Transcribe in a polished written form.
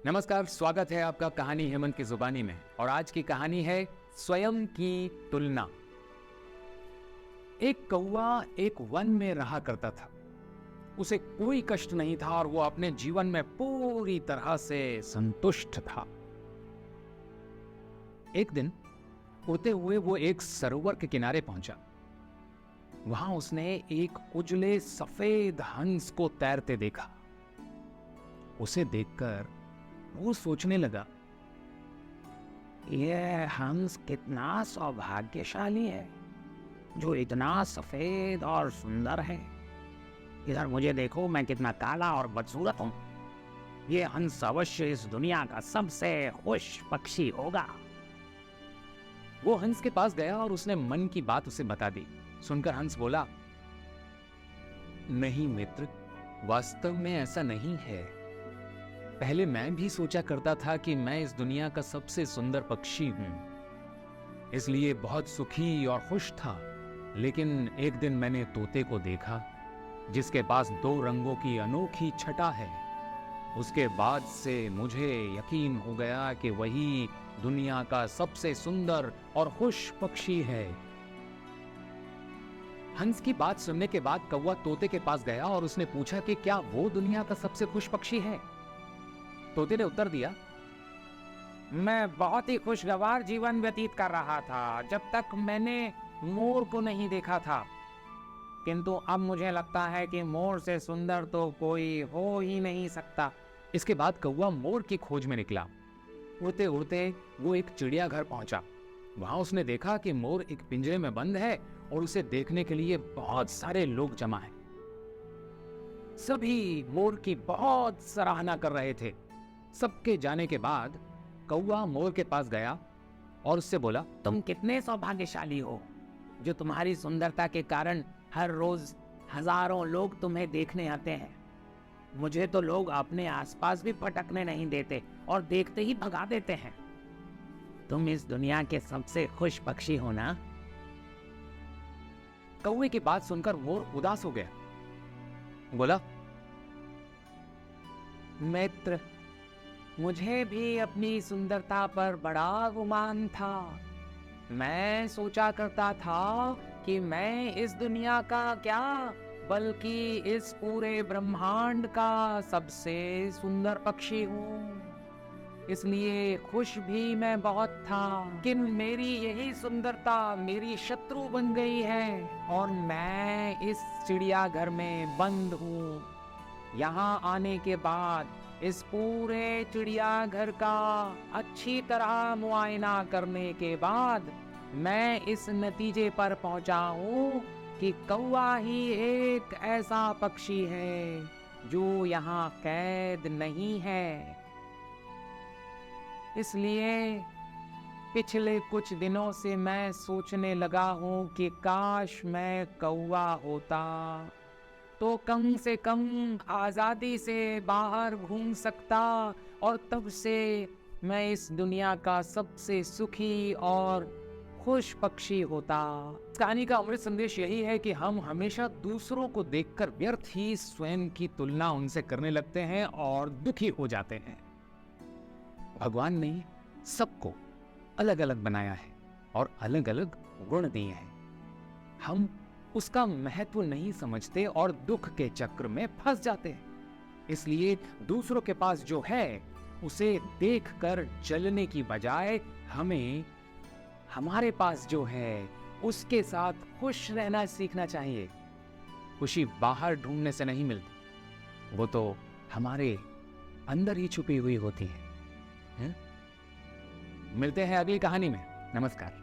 नमस्कार, स्वागत है आपका कहानी हेमंत की जुबानी में। और आज की कहानी है स्वयं की तुलना। एक कौवा एक वन में रहा करता था। उसे कोई कष्ट नहीं था और वो अपने जीवन में पूरी तरह से संतुष्ट था। एक दिन उड़ते हुए वो एक सरोवर के किनारे पहुंचा। वहां उसने एक उजले सफेद हंस को तैरते देखा। उसे देखकर वो सोचने लगा, यह हंस कितना सौभाग्यशाली है जो इतना सफेद और सुंदर है। इधर मुझे देखो, मैं कितना काला और बदसूरत हूं। यह हंस अवश्य इस दुनिया का सबसे खुश पक्षी होगा। वो हंस के पास गया और उसने मन की बात उसे बता दी। सुनकर हंस बोला, नहीं मित्र, वास्तव में ऐसा नहीं है। पहले मैं भी सोचा करता था कि मैं इस दुनिया का सबसे सुंदर पक्षी हूं, इसलिए बहुत सुखी और खुश था। लेकिन एक दिन मैंने तोते को देखा जिसके पास 2 रंगों की अनोखी छटा है। उसके बाद से मुझे यकीन हो गया कि वही दुनिया का सबसे सुंदर और खुश पक्षी है। हंस की बात सुनने के बाद कौवा तोते के पास गया और उसने पूछा कि क्या वो दुनिया का सबसे खुश पक्षी है। तोते ने उत्तर दिया, मैं बहुत ही खुशगवार जीवन व्यतीत कर रहा था जब तक मैंने मोर को नहीं देखा था, किंतु अब मुझे लगता है कि मोर से सुंदर तो कोई हो ही नहीं सकता। इसके बाद कौवा मोर की खोज में निकला। उड़ते उड़ते वो एक चिड़ियाघर पहुंचा। वहां उसने देखा कि मोर एक पिंजरे में बंद है और उसे देखने के लिए बहुत सारे लोग जमा हैं। सभी मोर की बहुत सराहना कर रहे थे। सबके जाने के बाद कौवा मोर के पास गया और उससे बोला, तुम कितने सौभाग्यशाली हो जो तुम्हारी सुंदरता के कारण हर रोज हजारों लोग तुम्हें देखने आते हैं। मुझे तो लोग अपने आसपास भी भटकने नहीं देते और देखते ही भगा देते हैं। तुम इस दुनिया के सबसे खुश पक्षी हो ना। कौवे की बात सुनकर मोर उदास हो गया। बोला, मित्र, मुझे भी अपनी सुंदरता पर बड़ा गुमान था। मैं सोचा करता था कि मैं इस दुनिया का क्या बल्कि इस पूरे ब्रह्मांड का सबसे सुंदर पक्षी हूँ। इसलिए खुश भी मैं बहुत था, लेकिन मेरी यही सुंदरता मेरी शत्रु बन गई है और मैं इस चिड़ियाघर में बंद हूँ। यहाँ आने के बाद इस पूरे चिड़ियाघर का अच्छी तरह मुआयना करने के बाद मैं इस नतीजे पर पहुंचा हूँ कि कौवा ही एक ऐसा पक्षी है जो यहाँ कैद नहीं है। इसलिए पिछले कुछ दिनों से मैं सोचने लगा हूँ कि काश मैं कौवा होता तो कम से कम आजादी से बाहर घूम सकता और तब से मैं इस दुनिया का सबसे सुखी और खुश पक्षी होता। इस कहानी का अमृत संदेश यही है कि हम हमेशा दूसरों को देखकर व्यर्थ ही स्वयं की तुलना उनसे करने लगते हैं और दुखी हो जाते हैं। भगवान ने सबको अलग अलग बनाया है और अलग अलग गुण दिए हैं। हम उसका महत्व नहीं समझते और दुख के चक्र में फंस जाते हैं। इसलिए दूसरों के पास जो है उसे देखकर जलने की बजाय हमें हमारे पास जो है उसके साथ खुश रहना सीखना चाहिए। खुशी बाहर ढूंढने से नहीं मिलती, वो तो हमारे अंदर ही छुपी हुई होती है? मिलते हैं अगली कहानी में। नमस्कार।